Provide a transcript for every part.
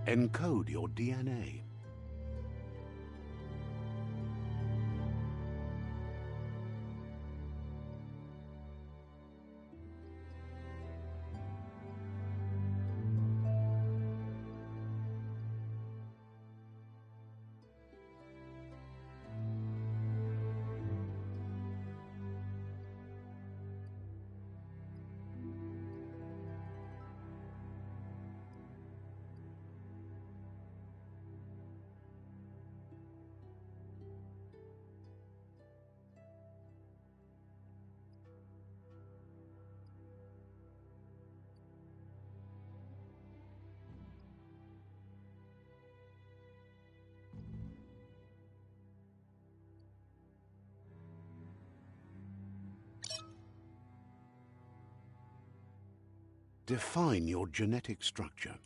Encode your DNA. Define your genetic structure.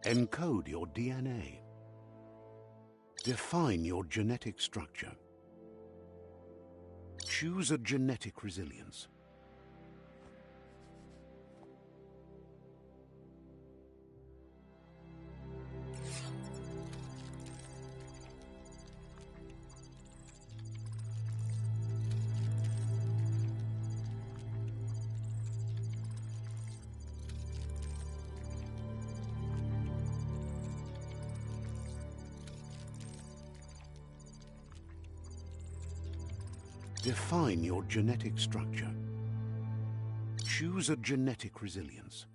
Encode your DNA. Define your genetic structure. Choose a genetic resilience. Define your genetic structure. Choose a genetic resilience.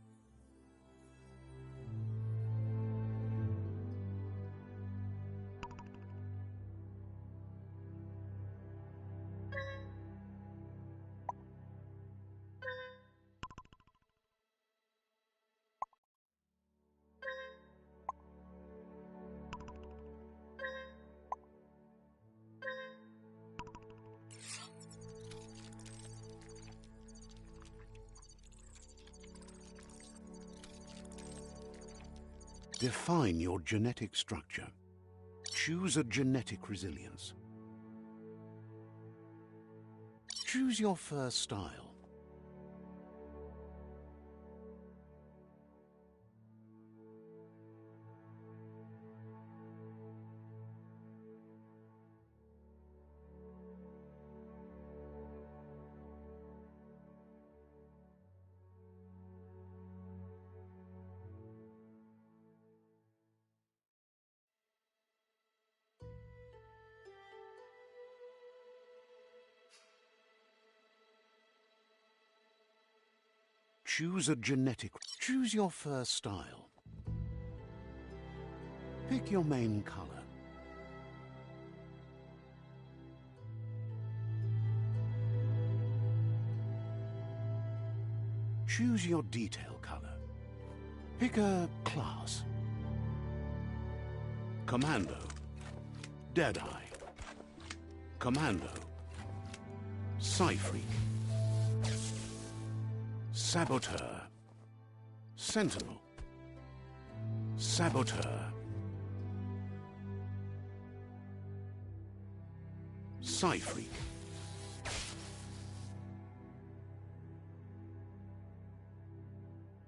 Define your genetic structure. Choose a genetic resilience. Choose your fur style. Choose a genetic. Choose your fur style. Pick your main color. Choose your detail color. Pick a class. Commando. Deadeye. Commando. Psy-Freak. Saboteur. Sentinel. Saboteur. Psy-Freak.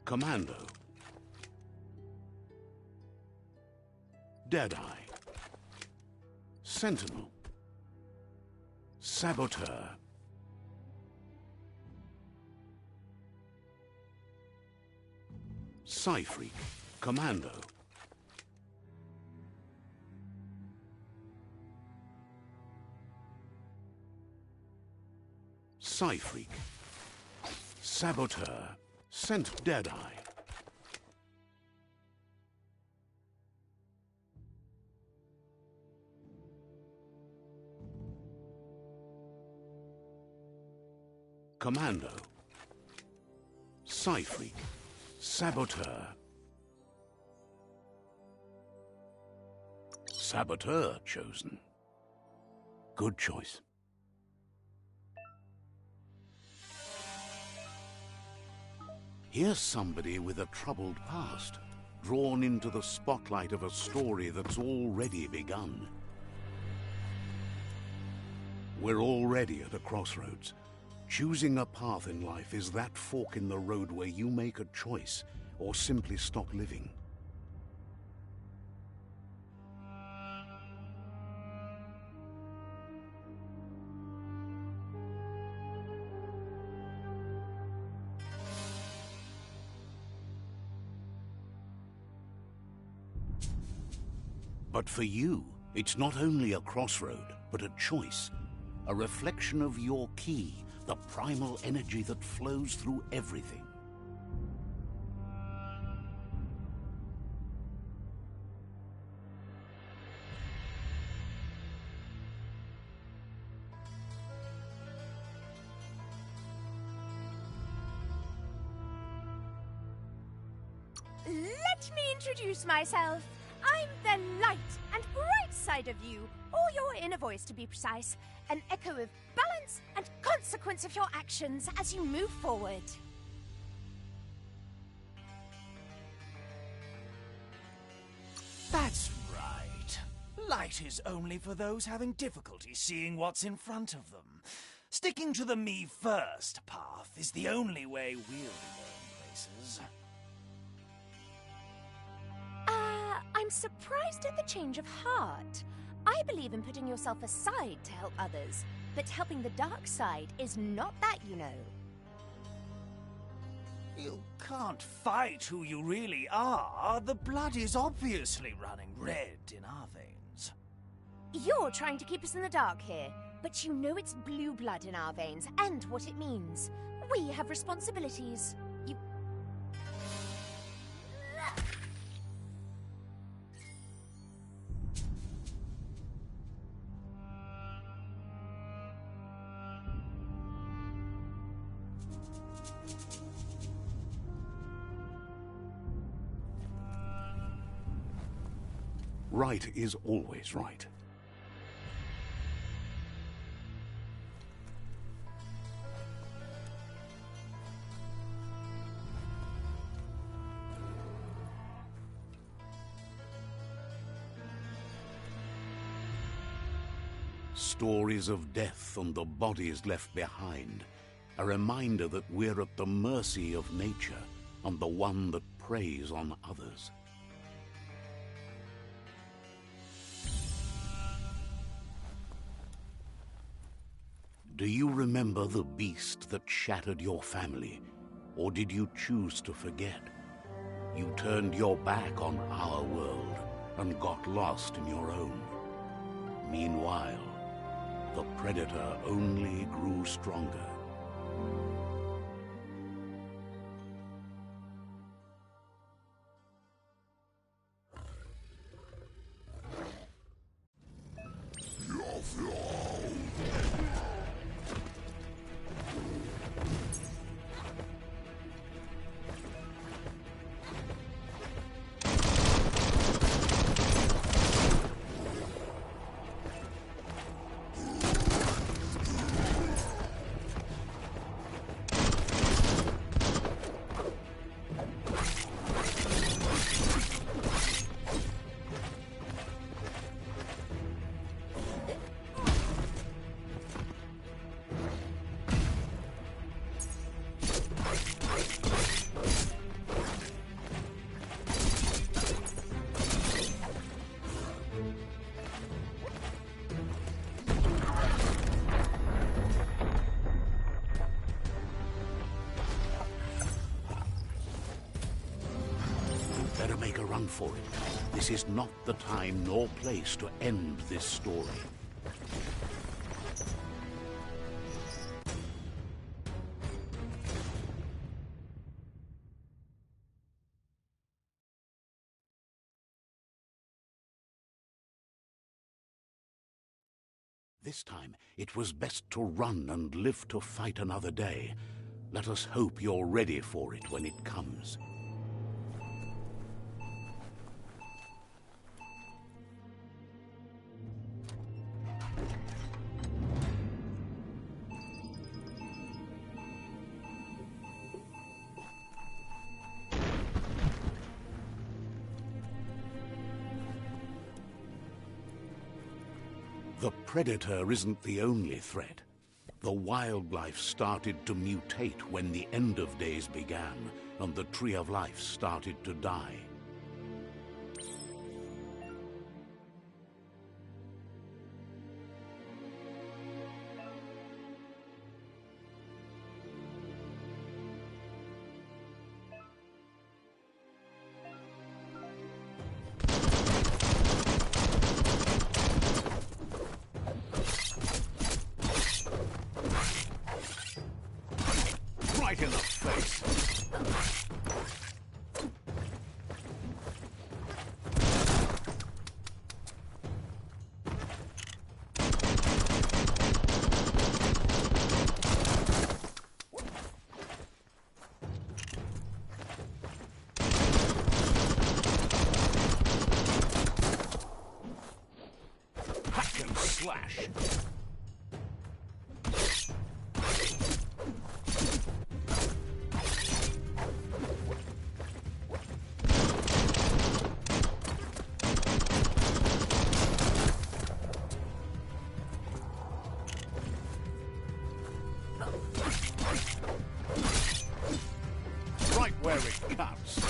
Commando. Deadeye. Sentinel. Saboteur. Psy-Freak. Commando. Psy-Freak. Saboteur. Deadeye. Commando. Psy-Freak. Saboteur. Saboteur chosen. Good choice. Here's somebody with a troubled past, drawn into the spotlight of a story that's already begun. We're already at a crossroads. Choosing a path in life is that fork in the road where you make a choice or simply stop living. But for you, it's not only a crossroad, but a choice. A reflection of your key, the primal energy that flows through everything. Let me introduce myself. I'm the light and bright side of you, or your inner voice to be precise, an echo of balance and consequence of your actions as you move forward. That's right. Light is only for those having difficulty seeing what's in front of them. Sticking to the me first path is the only way we'll be going places. I'm surprised at the change of heart. I believe in putting yourself aside to help others, but helping the dark side is not that, you know. You can't fight who you really are. The blood is obviously running red in our veins. You're trying to keep us in the dark here, but you know it's blue blood in our veins and what it means. We have responsibilities. You... Right is always right. Stories of death and the bodies left behind. A reminder that we're at the mercy of nature and the one that preys on others. Do you remember the beast that shattered your family, or did you choose to forget? You turned your back on our world and got lost in your own. Meanwhile, the predator only grew stronger. Better make a run for it. This is not the time nor place to end this story. This time, it was best to run and live to fight another day. Let us hope you're ready for it when it comes. The predator isn't the only threat. The wildlife started to mutate when the end of days began, and the Tree of Life started to die. Right in the face. Hack and slash. Right where it cuts.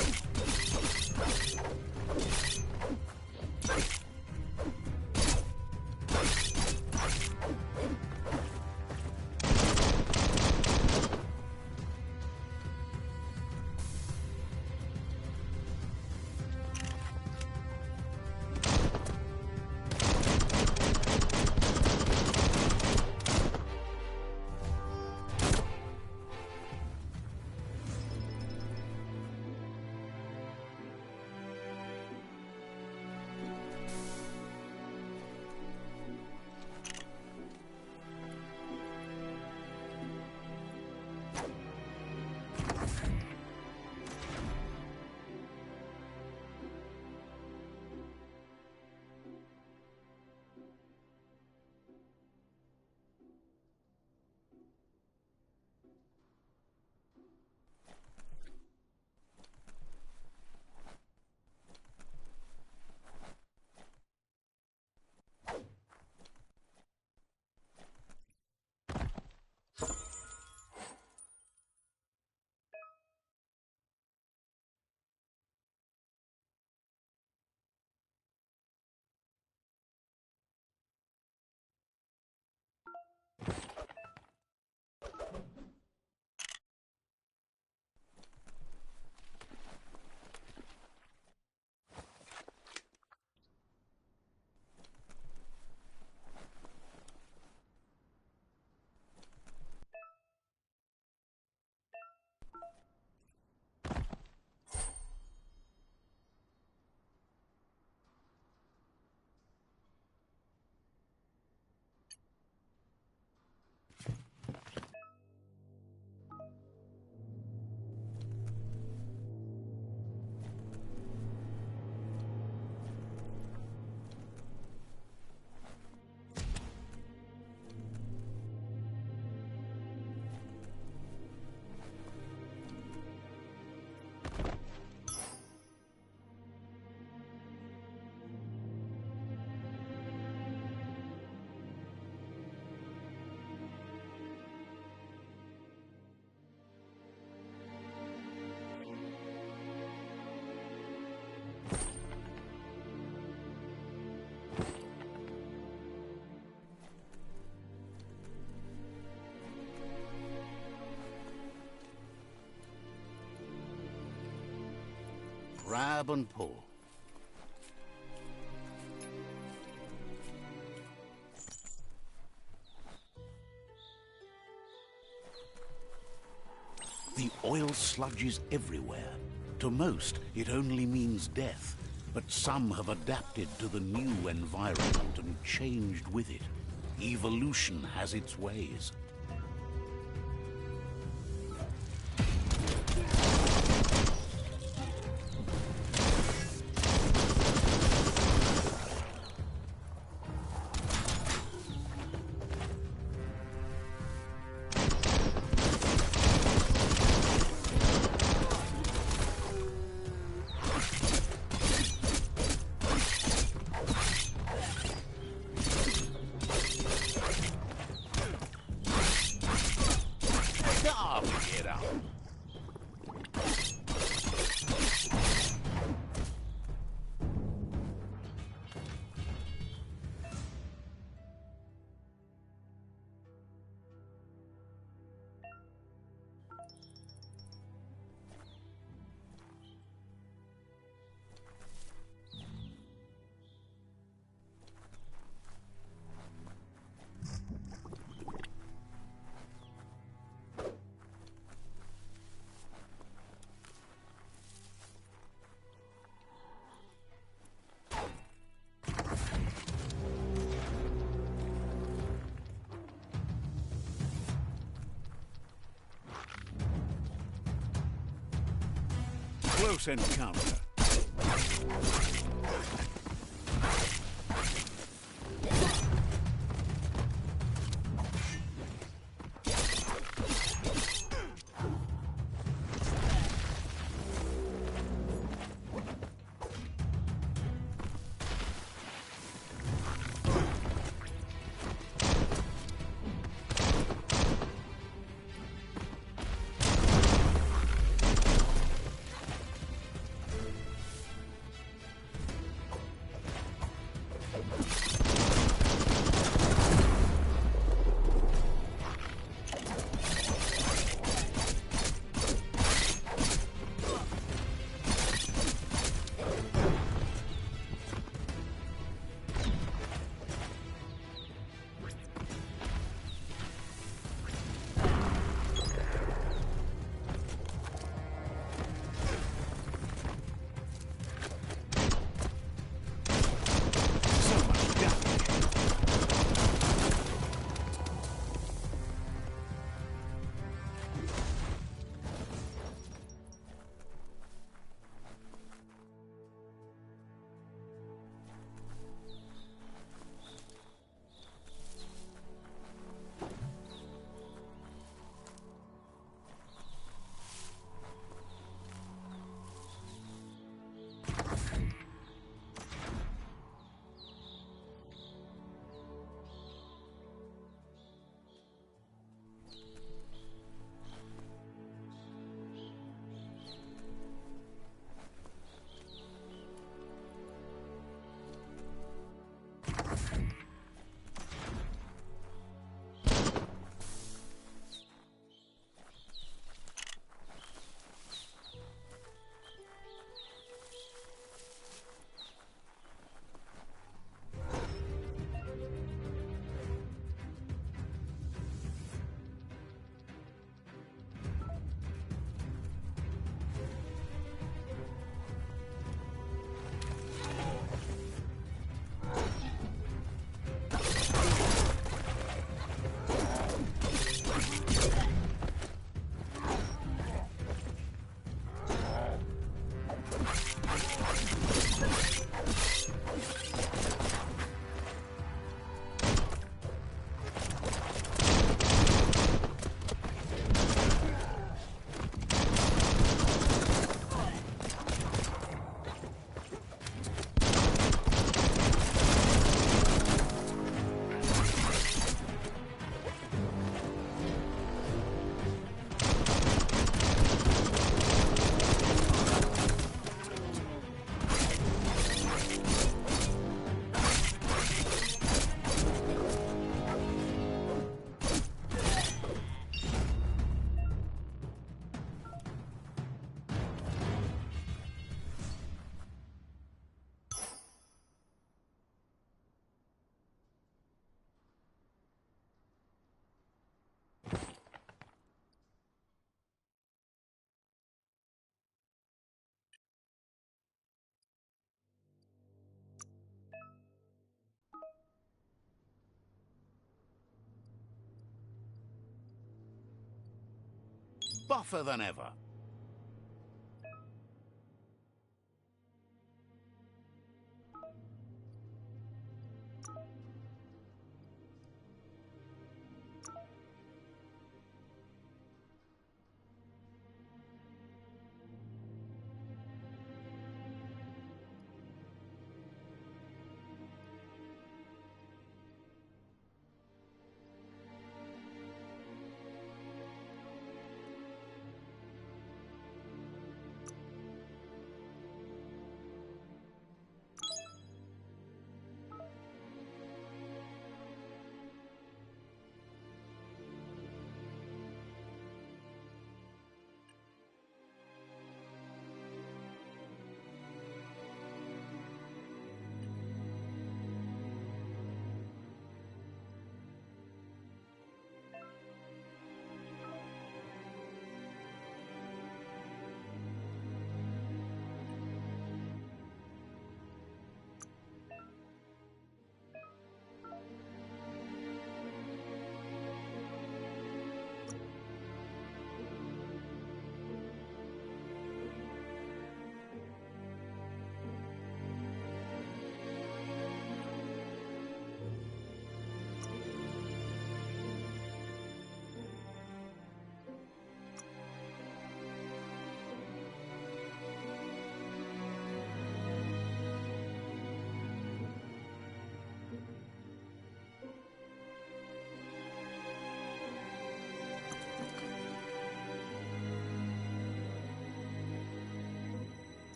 Grab and pull. The oil sludges everywhere. To most, it only means death, but some have adapted to the new environment and changed with it. Evolution has its ways. close encounter. Buffer than ever.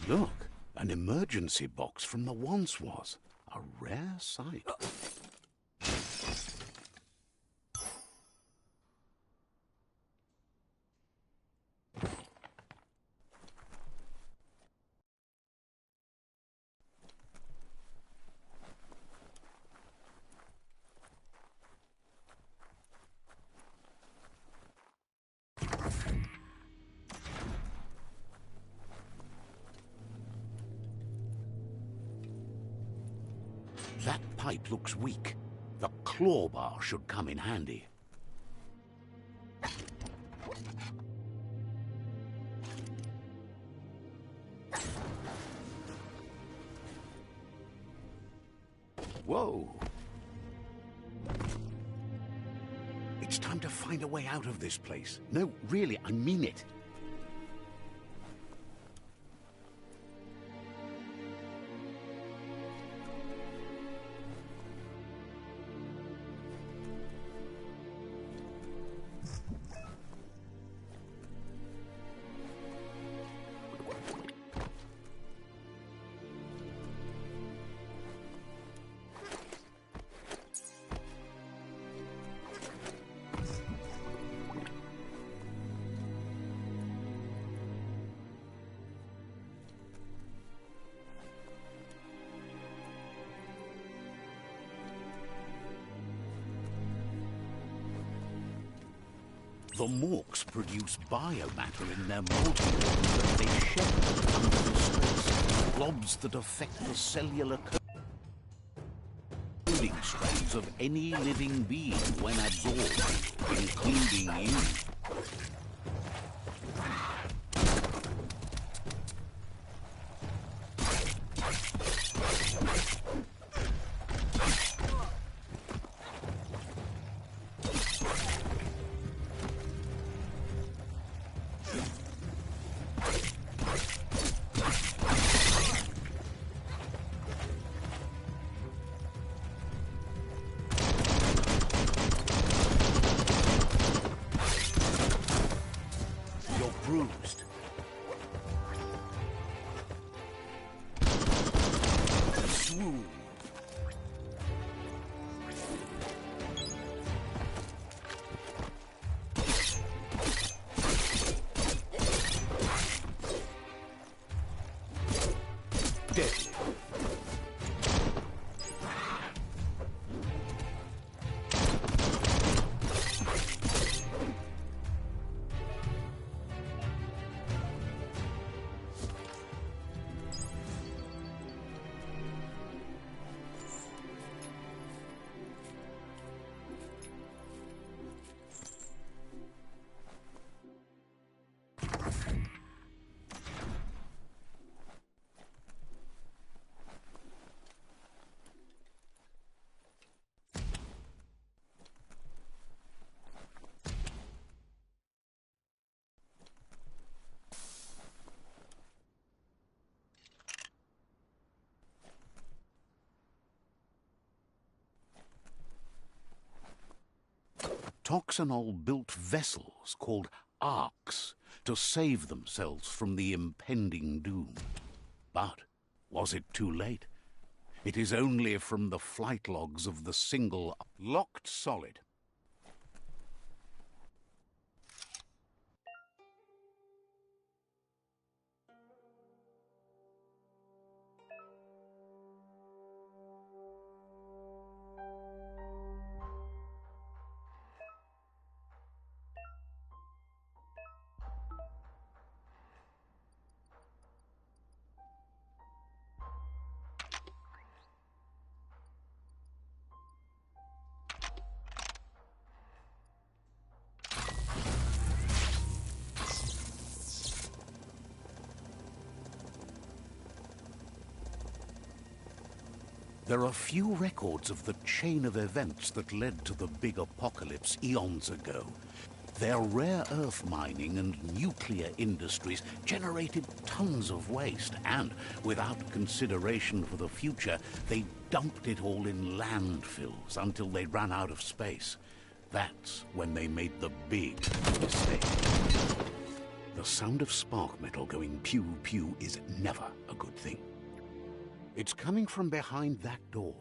Look, an emergency box from the once was. A rare sight. That pipe looks weak. The claw bar should come in handy. Whoa! It's time to find a way out of this place. No, really, I mean it. The morks produce biomatter in their molten organs that they shed under the stress. Blobs that affect the cellular coding strands of any living being when absorbed, including you. Bruised. Swoon. Dead. Toxanol built vessels called arks to save themselves from the impending doom. But was it too late? It is only from the flight logs of the single locked solid. There are few records of the chain of events that led to the big apocalypse eons ago. Their rare earth mining and nuclear industries generated tons of waste, and without consideration for the future, they dumped it all in landfills until they ran out of space. That's when they made the big mistake. The The sound of spark metal going pew-pew is never a good thing. It's coming from behind that door.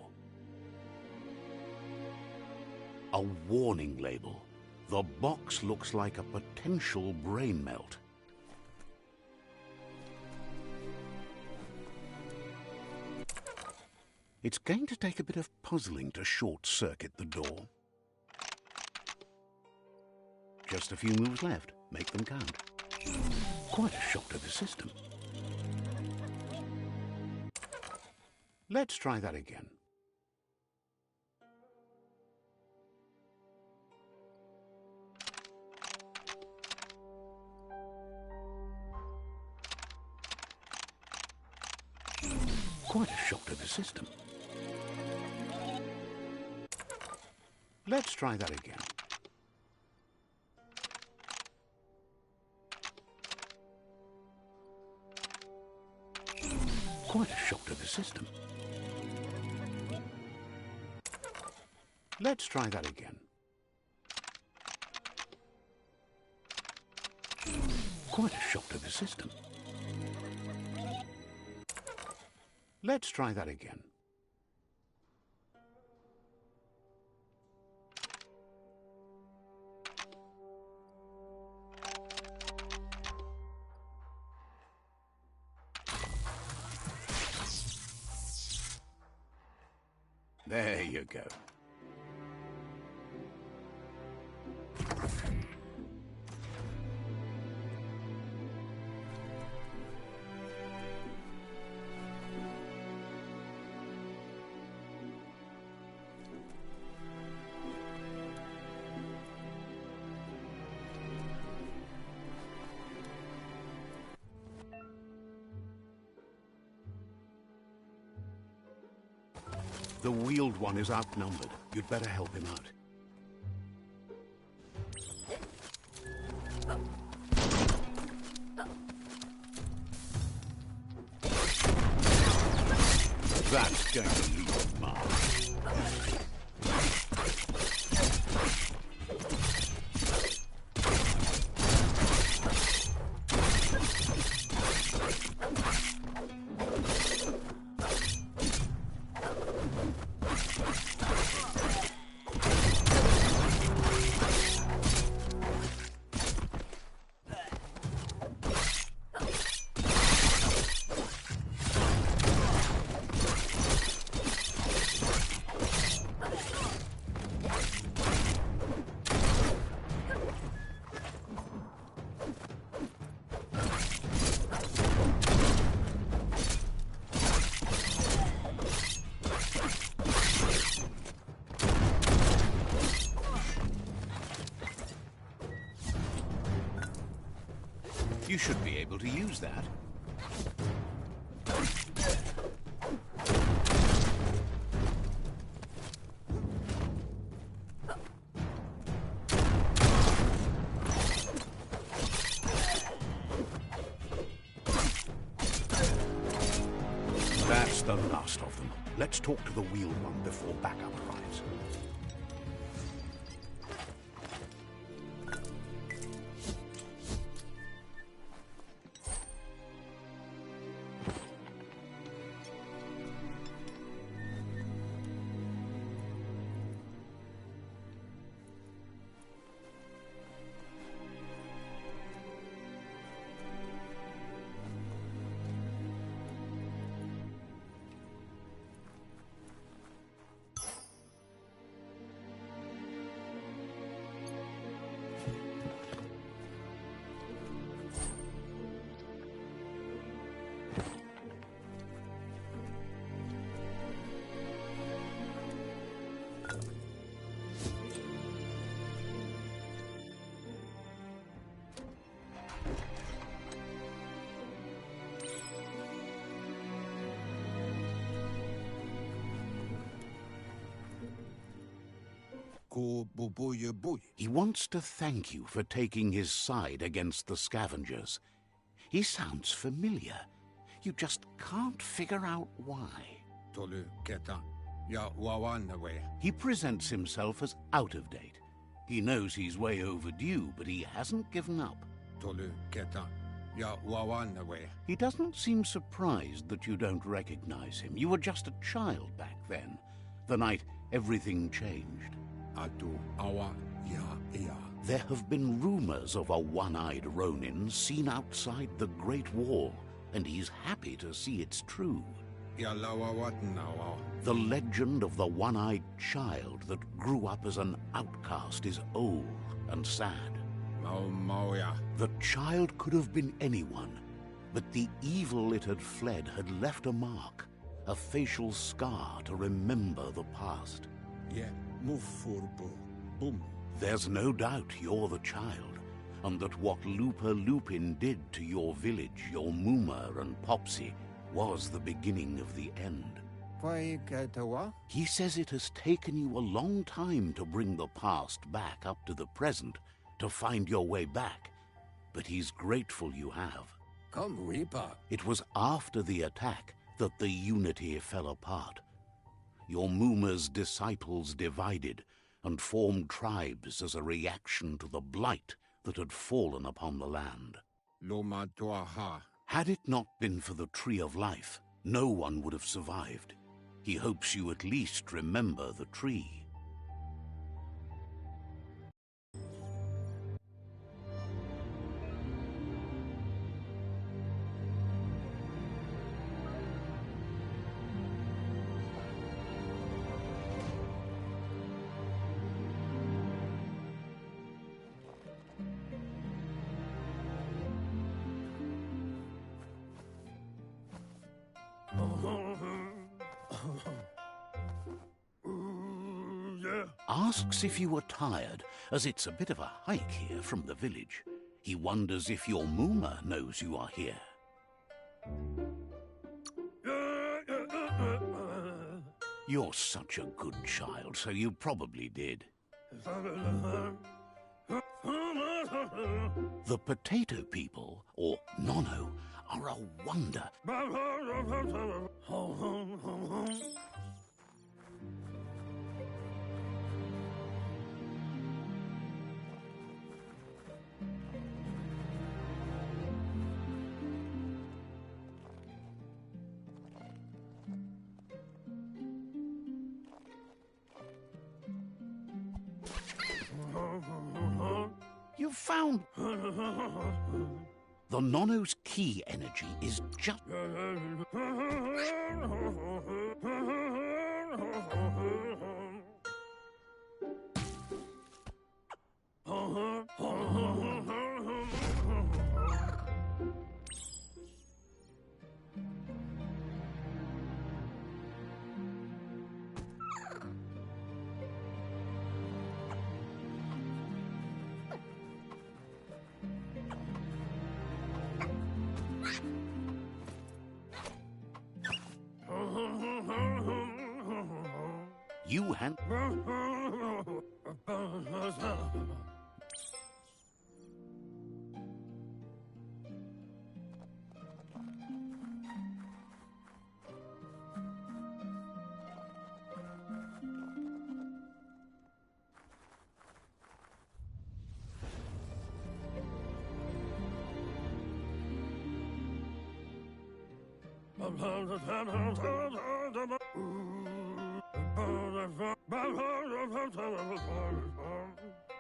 A warning label. The box looks like a potential brain melt. It's going to take a bit of puzzling to short-circuit the door. Just a few moves left. Make them count. Quite a shock to the system. Let's try that again. Quite a shock to the system. Let's try that again. Quite a shock to the system. Let's try that again. Quite a shock to the system. Let's try that again. There you go. The wheeled one is outnumbered. You'd better help him out. That's going to leave a mark. You should be able to use that. That's the last of them. Let's talk to the wheeled one before backup arrives. He wants to thank you for taking his side against the scavengers. He sounds familiar. You just can't figure out why. He presents himself as out of date. He knows he's way overdue, but he hasn't given up. tolu keta ya wawanwe. He doesn't seem surprised that you don't recognize him. You were just a child back then, the night everything changed. Atu awa ya ea. There have been rumors of a one-eyed Ronin seen outside the Great Wall, and he's happy to see it's true. Ya lawawat nawa. The legend of the one-eyed child that grew up as an outcast is old and sad. Mauya. The child could have been anyone, but the evil it had fled had left a mark, a facial scar to remember the past. Ye mufurbo. Boom. There's no doubt you're the child, and that what Lupa Lupin did to your village, your Muma and Popsy, was the beginning of the end. He says it has taken you a long time to bring the past back up to the present, to find your way back, but he's grateful you have. Come, Reaper. It was after the attack that the unity fell apart. Your Muma's disciples divided and formed tribes as a reaction to the blight that had fallen upon the land. Loma Tuaha. Had it not been for the Tree of Life, no one would have survived. He hopes you at least remember the tree. Asks if you were tired, as it's a bit of a hike here from the village. He wonders if your Muma knows you are here. You're such a good child, so you probably did. The potato people, or Nono, are a wonder. You found... The Nono's key energy is just... You hand...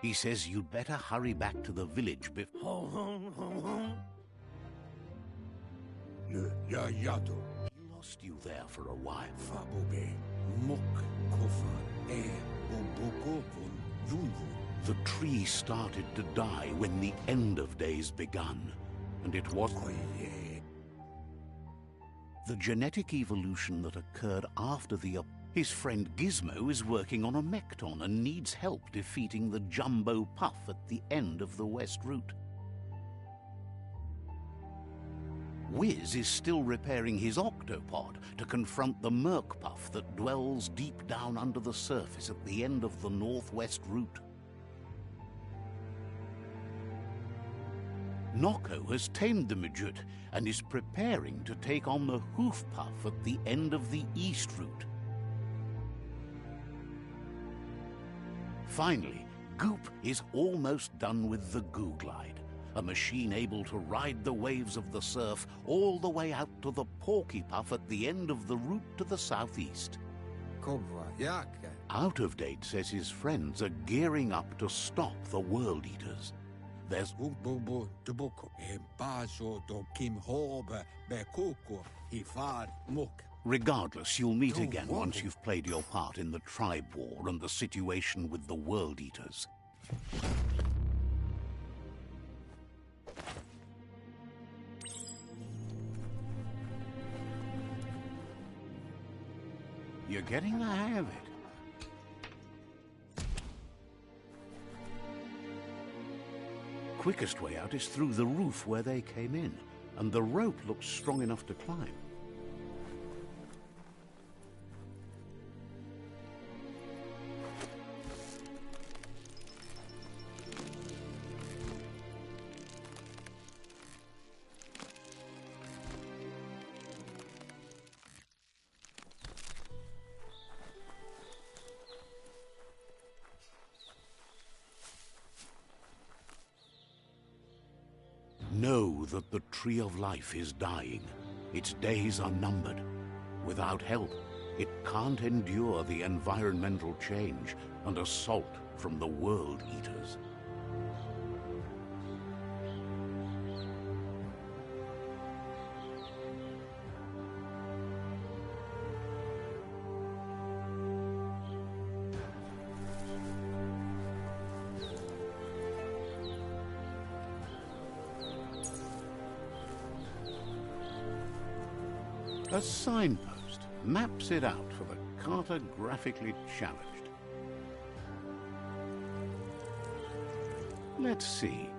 He says you'd better hurry back to the village before... Le yato. He lost you there for a while. Fabobe. Mok kofa. E oboko von yunvu. The tree started to die when the end of days begun, and it was... The genetic evolution that occurred after the... His friend Gizmo is working on a Mekton and needs help defeating the Jumbo Puff at the end of the West Route. Wiz is still repairing his Octopod to confront the Merc Puff that dwells deep down under the surface at the end of the Northwest Route. Nocco has tamed the Midget and is preparing to take on the Hoof Puff at the end of the East Route. Finally, Goop is almost done with the Goo Glide, a machine able to ride the waves of the surf all the way out to the Porky Puff at the end of the route to the southeast. Kobwa Yak. Out of Date says his friends are gearing up to stop the World Eaters. There's Bobo Toboko. Baso do Kim Hobe Bekoko. Hifar Muk. Regardless, you'll meet again once you've played your part in the tribe war and the situation with the World Eaters. You're getting the hang of it. Quickest way out is through the roof where they came in, and the rope looks strong enough to climb. Know that the Tree of Life is dying. Its days are numbered. Without help, it can't endure the environmental change and assault from the World Eaters. A signpost maps it out for the cartographically challenged. Let's see.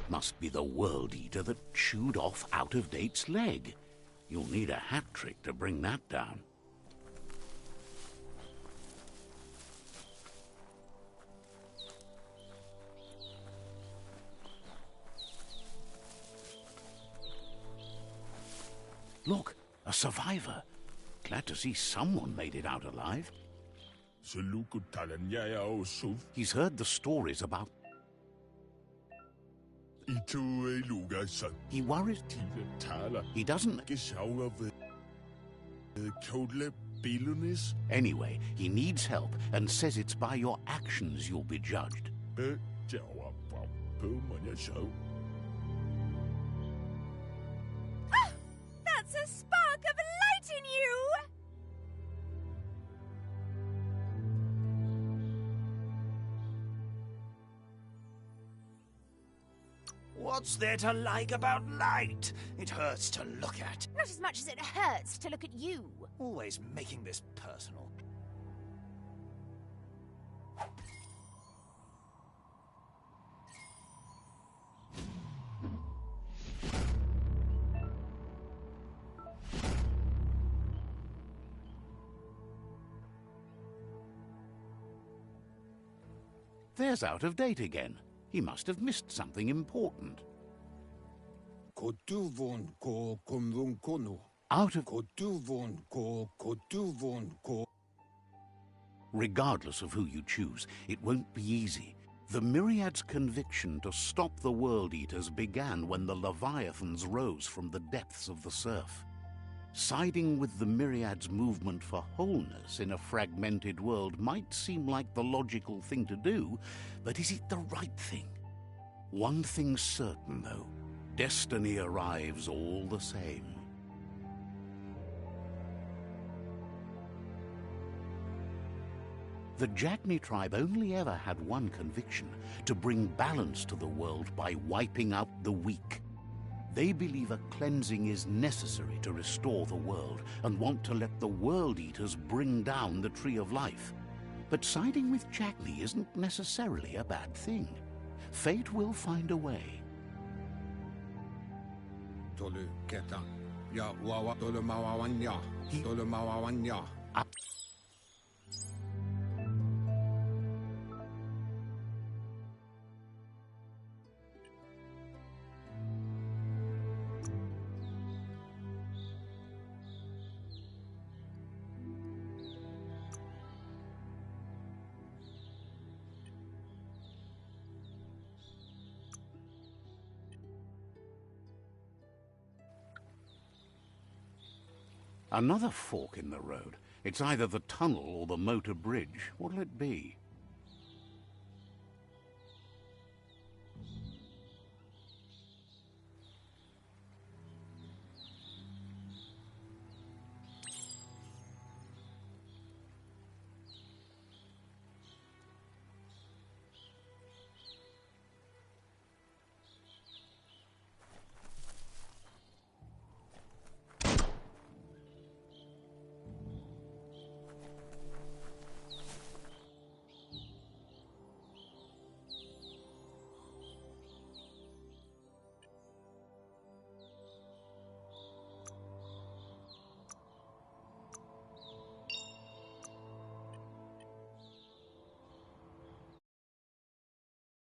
Must be the World Eater that chewed off Out of Date's leg. You'll need a hat trick to bring that down. Look, a survivor. Glad to see someone made it out alive. He's heard the stories about... He worries. He doesn't... Anyway, he needs help and says it's by your actions you'll be judged. Ah! That's a spark of light in you! What's there to like about light? It hurts to look at. Not as much as it hurts to look at you. Always making this personal. There's Out of Date again. He must have missed something important. Out of... Regardless of who you choose, it won't be easy. The Myriad's conviction to stop the World Eaters began when the Leviathans rose from the depths of the surf. Siding with the Myriad's movement for wholeness in a fragmented world might seem like the logical thing to do, but is it the right thing? One thing's certain, though. Destiny arrives all the same. The Jagni tribe only ever had one conviction: to bring balance to the world by wiping out the weak. They believe a cleansing is necessary to restore the world and want to let the World Eaters bring down the Tree of Life. But siding with Jackney isn't necessarily a bad thing. Fate will find a way. Tolu keta. Ya wawa tolu mawawanya. Tolu mawawanya. Another fork in the road. It's either the tunnel or the motor bridge. What'll it be?